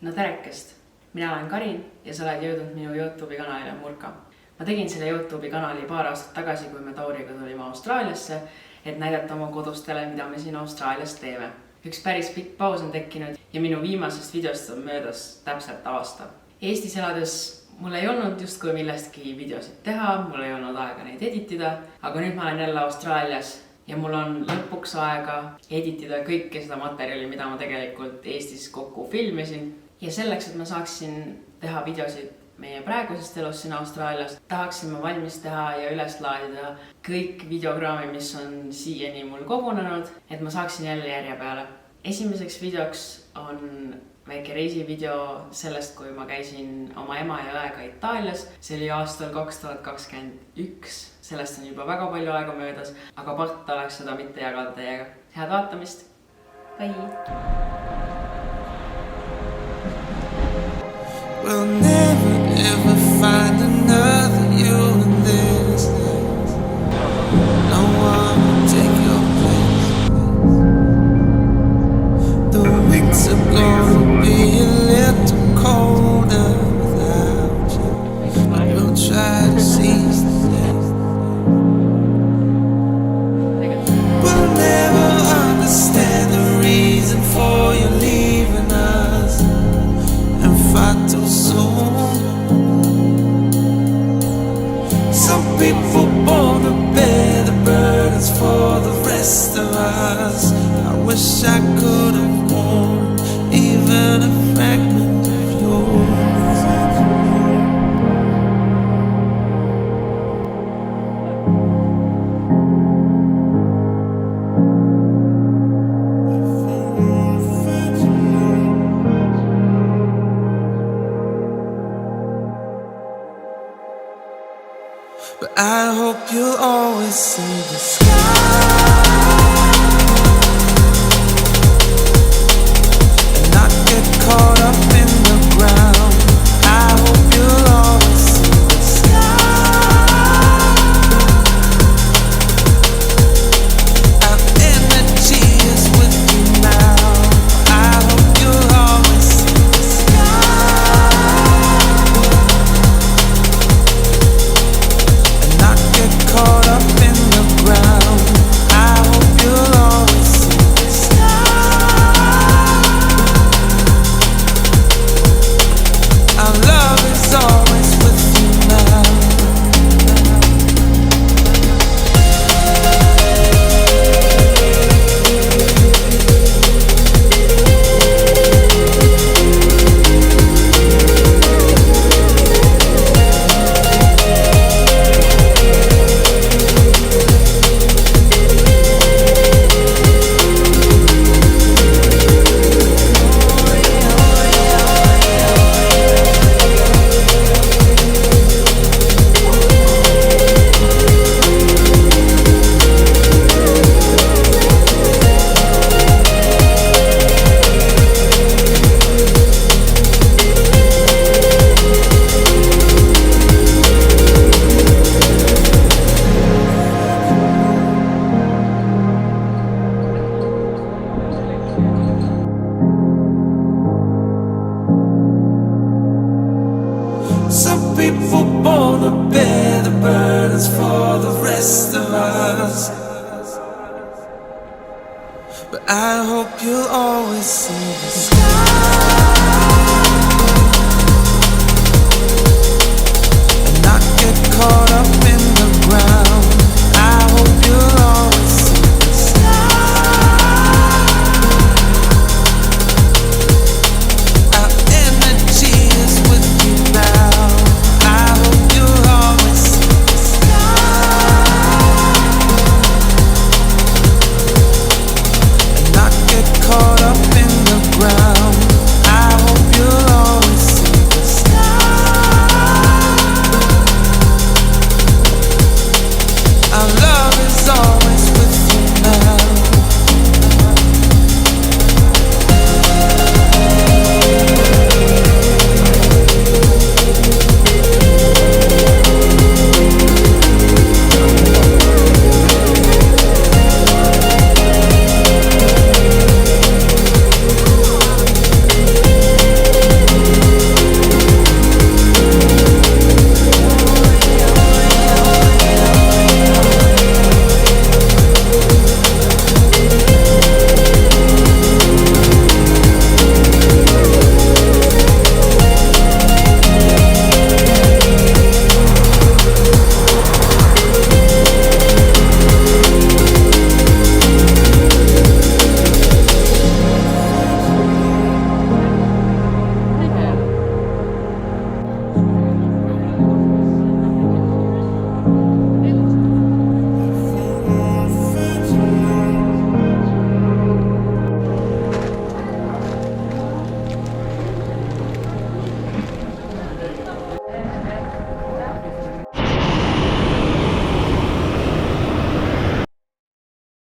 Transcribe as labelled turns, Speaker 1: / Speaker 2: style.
Speaker 1: No terekest! Mina olen Karin ja sa oled jõudnud minu YouTube'i kanalile Murka. Ma tegin selle YouTube'i kanali paar aastat tagasi, kui me Tauriga tulime Austraaliasse, et näidata oma kodustele, mida me siin Austraalias teeme. Üks päris pikk paus on tekkinud ja minu viimasest videost on möödas täpselt aasta. Eestis elades mul ei olnud justkui millestki videosid teha, mul ei olnud aega neid editida, aga nüüd ma olen jälle Austraalias ja mul on lõpuks aega editida kõike seda materjali, mida ma tegelikult Eestis kokku filmisin. Ja selleks, et ma saaksin teha videosid meie praegusest elust siin Austraalias, tahaksin ma valmis teha ja üles laadida kõik videograami, mis on siiani mul kogunenud, et ma saaksin jälle järje peale. Esimeseks videoks on väike reisivideo sellest, kui ma käisin oma ema ja õega Itaalias. See oli aastal 2021, sellest on juba väga palju aega möödas, aga part oleks seda mitte jagada teiega. Head vaatamist! Bye!
Speaker 2: We'll never ever find another you in this. No one will take your place. The weeks are gonna be a little colder without you. We'll try to seize the day. We'll never understand the reason for you leaving us and fight too soon. Some people born to bear the burdens for the rest of us. I wish I could have worn even a fragment of yours. But I hope you'll always see the sky and not get caught up in the ground. I hope you'll always see the sky. Our energy is with you now. I hope you'll always see the sky. Caught up in the ground. I hope you'll always see the sky. Our love is always with you now. Some people born to bear the burdens for the rest of us. But I hope you'll always see the sky.